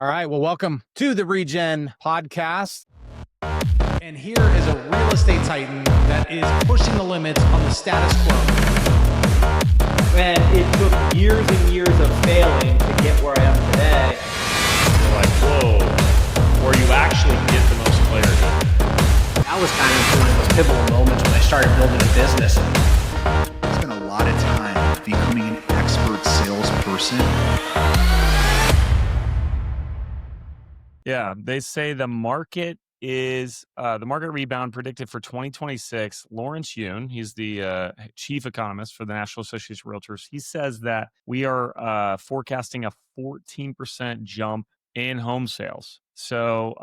All right. Well, welcome to the Regen podcast. And here is a real estate titan that is pushing the limits on the status quo. And it took years and years of failing to get where I am today. You're like, whoa, where you actually get the most clarity. That was kind of one of those pivotal moments when I started building a business. I spent a lot of time becoming an expert salesperson. Yeah, they say the market is the market rebound predicted for 2026. Lawrence Yun, he's the chief economist for the National Association of Realtors. He says that we are forecasting a 14% jump in home sales. So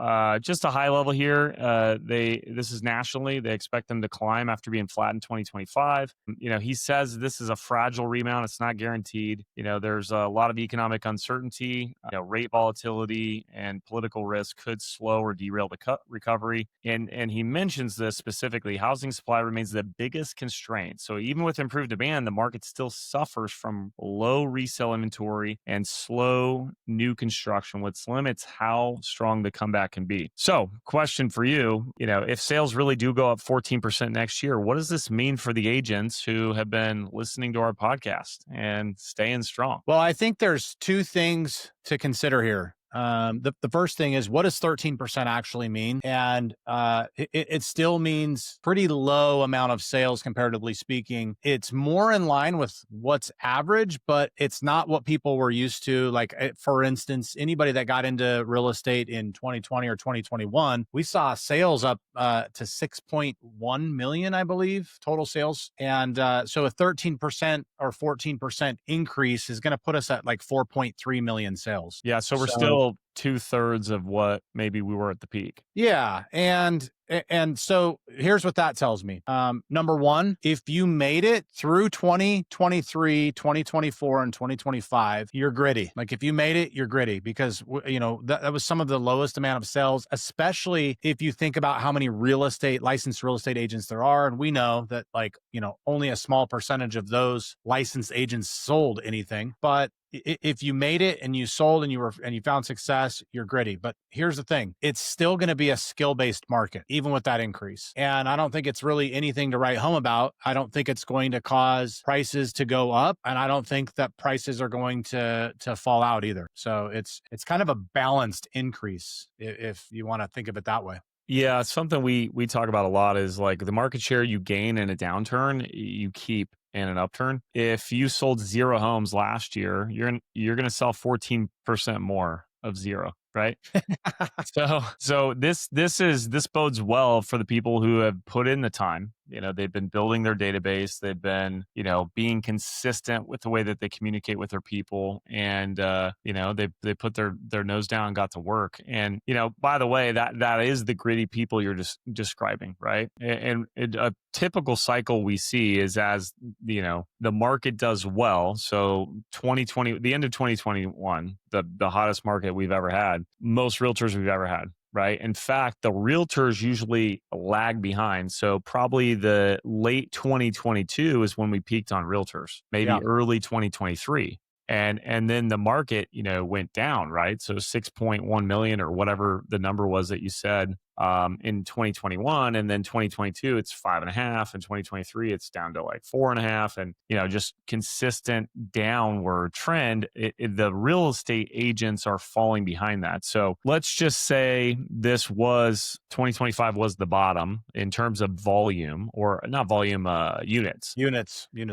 just a high level here, this is nationally. They expect them to climb after being flat in 2025. He says this is a fragile rebound. It's not guaranteed. There's a lot of economic uncertainty. Rate volatility and political risk could slow or derail the recovery. And he mentions this specifically. Housing supply remains the biggest constraint. So even with improved demand, the market still suffers from low resale inventory and slow new construction, which limits how strong the comeback can be. So, question for you, if sales really do go up 14% next year, what does this mean for the agents who have been listening to our podcast and staying strong? Well, I think there's two things to consider here. The first thing is, what does 13% actually mean? And it still means pretty low amount of sales, comparatively speaking. It's more in line with what's average, but it's not what people were used to. Like, for instance, anybody that got into real estate in 2020 or 2021, we saw sales up to 6.1 million, I believe, total sales. And so a 13% or 14% increase is going to put us at like 4.3 million sales. Yeah, so we're still 2/3 of what maybe we were at the peak. Yeah. And so here's what that tells me. Number one, if you made it through 2023, 2024, and 2025, you're gritty. Like, if you made it, you're gritty, because, that was some of the lowest amount of sales, especially if you think about how many licensed real estate agents there are. And we know that, only a small percentage of those licensed agents sold anything. But if you made it and you sold and you found success, you're gritty. But here's the thing. It's still going to be a skill-based market, even with that increase. And I don't think it's really anything to write home about. I don't think it's going to cause prices to go up. And I don't think that prices are going to fall out either. So it's kind of a balanced increase, if you want to think of it that way. Yeah, something we talk about a lot is like the market share you gain in a downturn, you keep in an upturn. If you sold 0 homes last year, you're going to sell 14% more of 0, right? So this bodes well for the people who have put in the time. They've been building their database. They've been, being consistent with the way that they communicate with their people. And, they put their nose down and got to work. And, by the way, that is the gritty people you're just describing, right? And a typical cycle we see is, as, the market does well. So 2020, the end of 2021, the hottest market we've ever had, most realtors we've ever had. Right. In fact, the realtors usually lag behind. So probably the late 2022 is when we peaked on realtors, maybe early 2023. And then the market, went down, right? So 6.1 million or whatever the number was that you said in 2021. And then 2022, it's 5.5. And 2023, it's down to like 4.5. And, just consistent downward trend. The real estate agents are falling behind that. So let's just say 2025 was the bottom in terms of volume, or not volume, units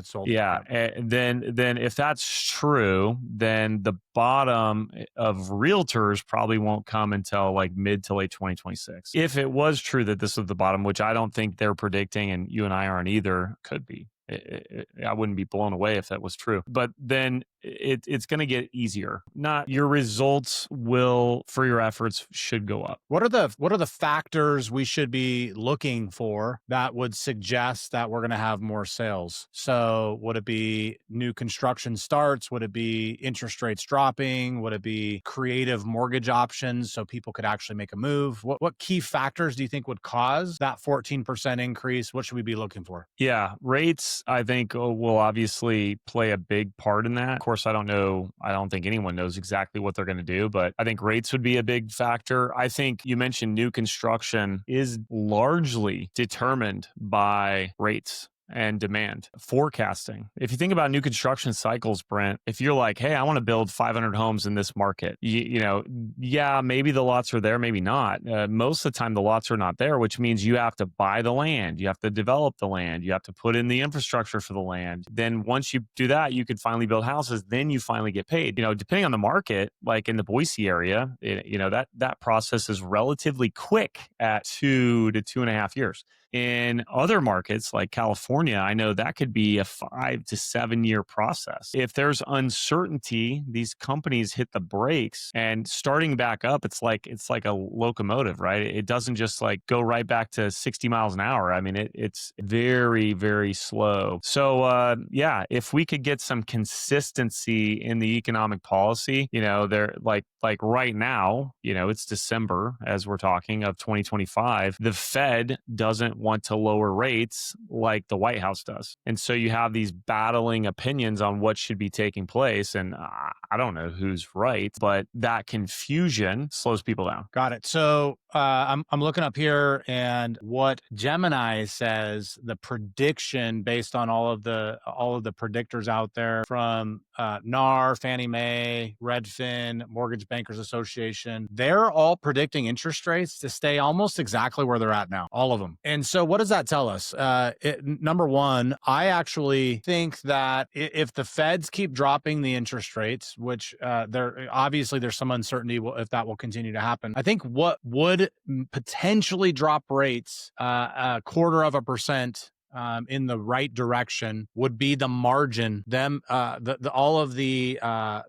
sold. Yeah. And then if that's true, then the bottom of realtors probably won't come until like mid to late 2026. If it was true that this was the bottom, which I don't think they're predicting, and you and I aren't either, could be. I wouldn't be blown away if that was true. But then it's going to get easier. Not your results for your efforts should go up. What are the factors we should be looking for that would suggest that we're going to have more sales? So would it be new construction starts? Would it be interest rates dropping? Would it be creative mortgage options so people could actually make a move? What key factors do you think would cause that 14% increase? What should we be looking for? Yeah, rates, I think, will obviously play a big part in that. Of course, course, I don't think anyone knows exactly what they're going to do, but I think rates would be a big factor. I think you mentioned new construction is largely determined by rates and demand forecasting. If you think about new construction cycles, Brent, if you're like, hey, I want to build 500 homes in this market, yeah, maybe the lots are there, maybe not. Most of the time, the lots are not there, which means you have to buy the land, you have to develop the land, you have to put in the infrastructure for the land. Then once you do that, you can finally build houses. Then you finally get paid. Depending on the market, like in the Boise area, that process is relatively quick at 2 to 2.5 years. In other markets like California, I know that could be a 5 to 7 year process. If there's uncertainty, these companies hit the brakes, and starting back up, it's like a locomotive, right? It doesn't just like go right back to 60 miles an hour. I mean, it's very, very slow. So yeah, if we could get some consistency in the economic policy, they're like right now, it's December as we're talking of 2025. The Fed doesn't want to lower rates like the White House does. And so you have these battling opinions on what should be taking place. And I don't know who's right, but that confusion slows people down. Got it. So I'm looking up here, and what Gemini says, the prediction based on all of the predictors out there from NAR, Fannie Mae, Redfin, Mortgage Bankers Association, they're all predicting interest rates to stay almost exactly where they're at now, all of them. And so what does that tell us? Number one, I actually think that if the Feds keep dropping the interest rates, which there's some uncertainty if that will continue to happen. I think what would potentially drop rates a 0.25% in the right direction would be the margin. All of the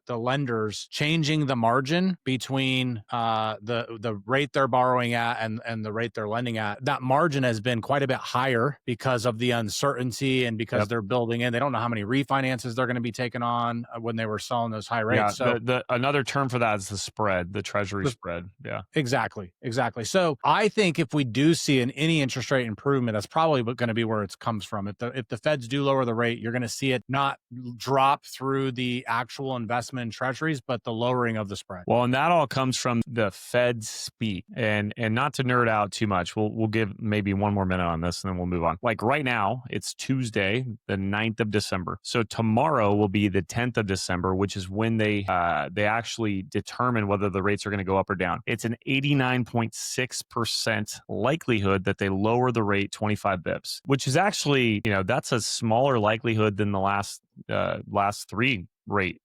lenders changing the margin between the rate they're borrowing at and the rate they're lending at. That margin has been quite a bit higher because of the uncertainty and because they're building in. They don't know how many refinances they're going to be taking on when they were selling those high rates. Yeah, so another term for that is the spread, the treasury spread. Yeah, exactly. So I think if we do see any interest rate improvement, that's probably going to be where it comes from. If the Feds do lower the rate, you're going to see it not drop through the actual investment in treasuries, but the lowering of the spread. Well, and that all comes from the Fed's speak. And not to nerd out too much, we'll give maybe one more minute on this and then we'll move on. Like right now, it's Tuesday, the 9th of December. So tomorrow will be the 10th of December, which is when they actually determine whether the rates are going to go up or down. It's an 89.6% likelihood that they lower the rate 25 bips, which is actually, that's a smaller likelihood than the last 3 rate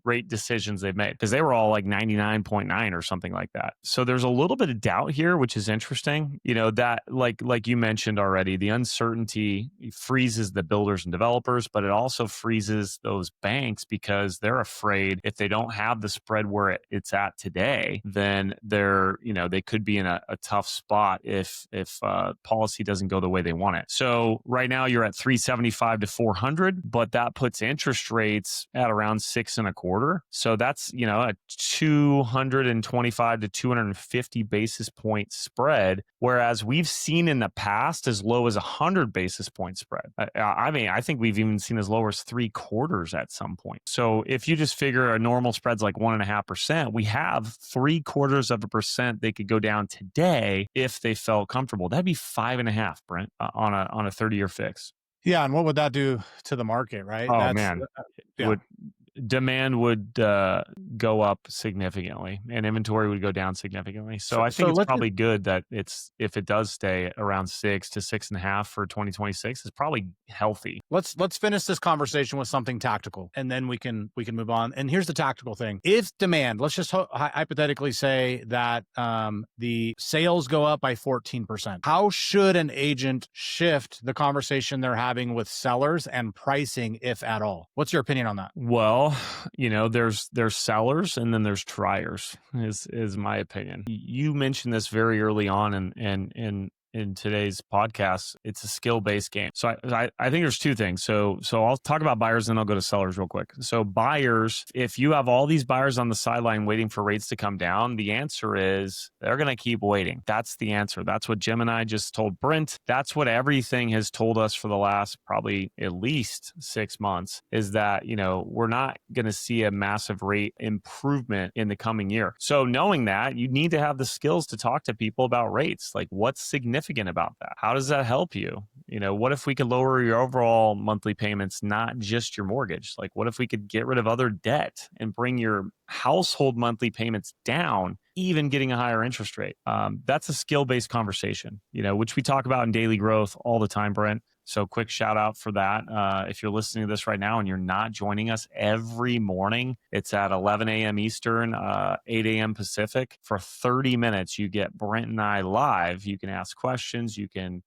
rate decisions they've made, because they were all like 99.9 or something like that. So there's a little bit of doubt here, which is interesting. That like you mentioned already, the uncertainty freezes the builders and developers, but it also freezes those banks because they're afraid if they don't have the spread where it's at today, then they could be in a tough spot if policy doesn't go the way they want it. So right now you're at 375 to 400, but that puts interest rates at around 6.25. So that's, a 225 to 250 basis point spread. Whereas we've seen in the past as low as 100 basis point spread. I think we've even seen as low as 3/4 at some point. So if you just figure a normal spread's like 1.5%, we have 0.75% they could go down today if they felt comfortable. That'd be 5.5, Brent, on a 30-year fix. Yeah, and what would that do to the market, right? Demand would go up significantly and inventory would go down significantly. So I think it's probably good that if it does stay around 6 to 6.5 for 2026, it's probably healthy. Let's finish this conversation with something tactical, and then we can move on. And here's the tactical thing: if demand, let's just hypothetically say that the sales go up by 14%. How should an agent shift the conversation they're having with sellers and pricing, if at all? What's your opinion on that? Well, there's sellers and then there's triers is my opinion. You mentioned this very early on in in today's podcast, it's a skill-based game. So I think there's two things. So I'll talk about buyers and I'll go to sellers real quick. So buyers, if you have all these buyers on the sideline waiting for rates to come down, the answer is they're going to keep waiting. That's the answer. That's what Jim and I just told Brent. That's what everything has told us for the last probably at least 6 months, is that, we're not going to see a massive rate improvement in the coming year. So knowing that, you need to have the skills to talk to people about rates. Like, what's significant about that? How does that help you? What if we could lower your overall monthly payments, not just your mortgage? Like, what if we could get rid of other debt and bring your household monthly payments down, even getting a higher interest rate? That's a skill-based conversation, which we talk about in Daily Growth all the time, Brent. So quick shout out for that. If you're listening to this right now and you're not joining us every morning, it's at 11 a.m. Eastern, 8 a.m. Pacific. For 30 minutes, you get Brent and I live. You can ask questions. You can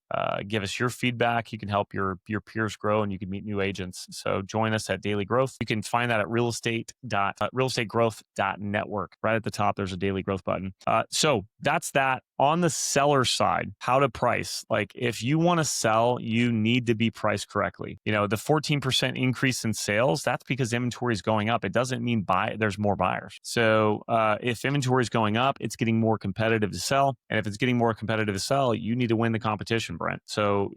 give us your feedback. You can help your peers grow, and you can meet new agents. So join us at Daily Growth. You can find that at realestategrowth.network. Right at the top, there's a Daily Growth button. So that's that. On the seller side, how to price. Like, if you want to sell, you need to be priced correctly. The 14% increase in sales, that's because inventory is going up. It doesn't mean there's more buyers. So if inventory is going up, it's getting more competitive to sell. And if it's getting more competitive to sell, you need to win the competition, Brent. So,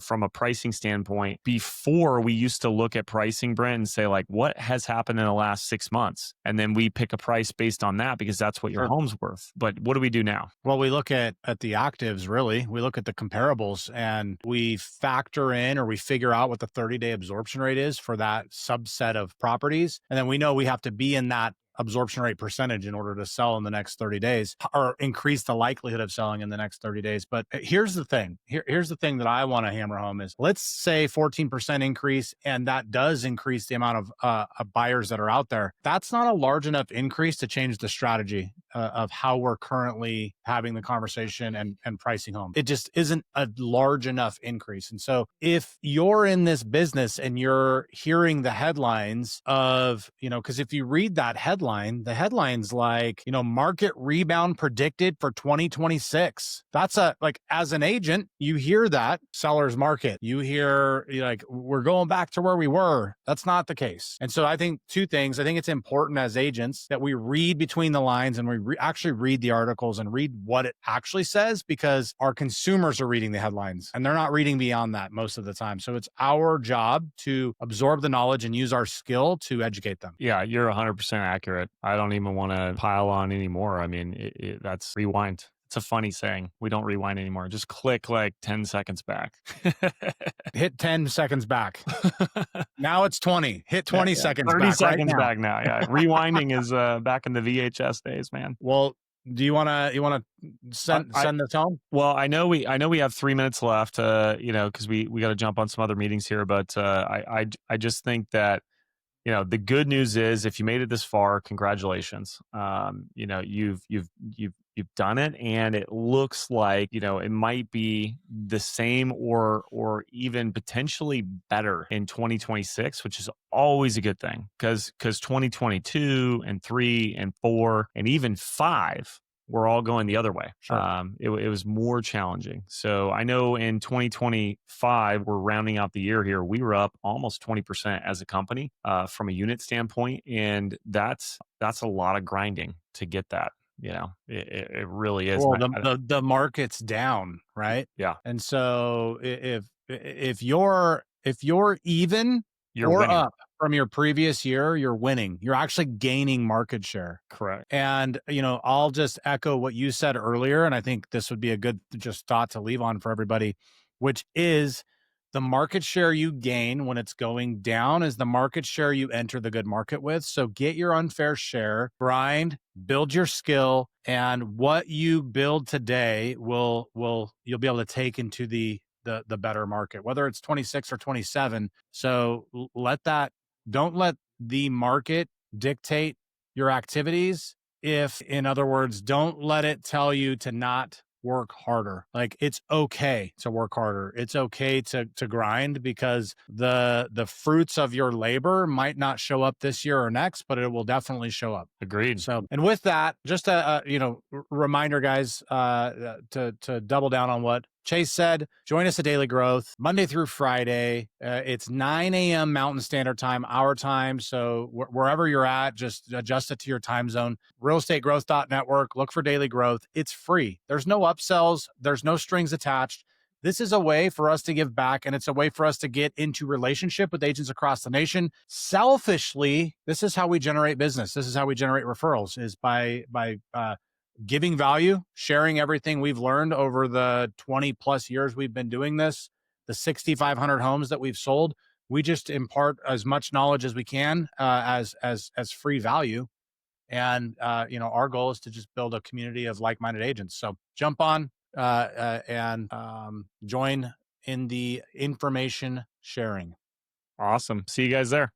from a pricing standpoint, before we used to look at pricing, Brent, and say, like, what has happened in the last 6 months? And then we pick a price based on that because that's what your home's worth. But what do we do now? Well, we look at the actives, really. We look at the comparables and we factor in, or we figure out what the 30-day absorption rate is for that subset of properties. And then we know we have to be in that absorption rate percentage in order to sell in the next 30 days, or increase the likelihood of selling in the next 30 days. But here's the thing. Here's the thing that I want to hammer home is, let's say 14% increase, and that does increase the amount of buyers that are out there. That's not a large enough increase to change the strategy of how we're currently having the conversation and pricing homes. It just isn't a large enough increase. And so if you're in this business and you're hearing the headlines of, because if you read that headline, the headline's like, market rebound predicted for 2026. That's as an agent, you hear that seller's market, you hear like, we're going back to where we were. That's not the case. And so I think two things. I think it's important as agents that we read between the lines, and we actually read the articles and read what it actually says, because our consumers are reading the headlines and they're not reading beyond that most of the time. So it's our job to absorb the knowledge and use our skill to educate them. Yeah, you're 100% accurate. I don't even want to pile on anymore. I mean, that's rewind. It's a funny saying. We don't rewind anymore. Just click like 10 seconds back. Hit 10 seconds back. Now it's 20. Hit 20 seconds 30 back. 30 seconds back now. Yeah. Rewinding is back in the VHS days, man. Well, do you want to send this home? Well, I know we have 3 minutes left, because we got to jump on some other meetings here, but I just think that, the good news is, if you made it this far, congratulations. You've done it, and it looks like, it might be the same or even potentially better in 2026, which is always a good thing, because 2022 and 3 and 4 and even 5 were all going the other way. Sure. It was more challenging. So I know in 2025, we're rounding out the year here. We were up almost 20% as a company from a unit standpoint. And that's a lot of grinding to get that. It really is. Well, the market's down, right? Yeah. And so if you're even You're or winning. up from your previous year, you're winning. You're actually gaining market share. Correct. And, I'll just echo what you said earlier. And I think this would be a good just thought to leave on for everybody, which is the market share you gain when it's going down is the market share you enter the good market with. So get your unfair share, grind, build your skill, and what you build today you'll be able to take into the better market, whether it's 26 or 27. So don't let the market dictate your activities. In other words, don't let it tell you to not work harder. Like, it's okay to work harder. It's okay to grind, because the fruits of your labor might not show up this year or next, but it will definitely show up. Agreed. So, and with that, just a reminder, guys, to double down on what Chase said, join us at Daily Growth Monday through Friday. It's 9 a.m. Mountain Standard Time, our time. So wherever you're at, just adjust it to your time zone. Realestategrowth.network. Look for Daily Growth. It's free. There's no upsells. There's no strings attached. This is a way for us to give back, and it's a way for us to get into relationship with agents across the nation. Selfishly, this is how we generate business. This is how we generate referrals, is by giving value, sharing everything we've learned over the 20 plus years we've been doing this, the 6,500 homes that we've sold. We just impart as much knowledge as we can as free value. And, our goal is to just build a community of like-minded agents. So jump on and join in the information sharing. Awesome. See you guys there.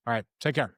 All right. Take care.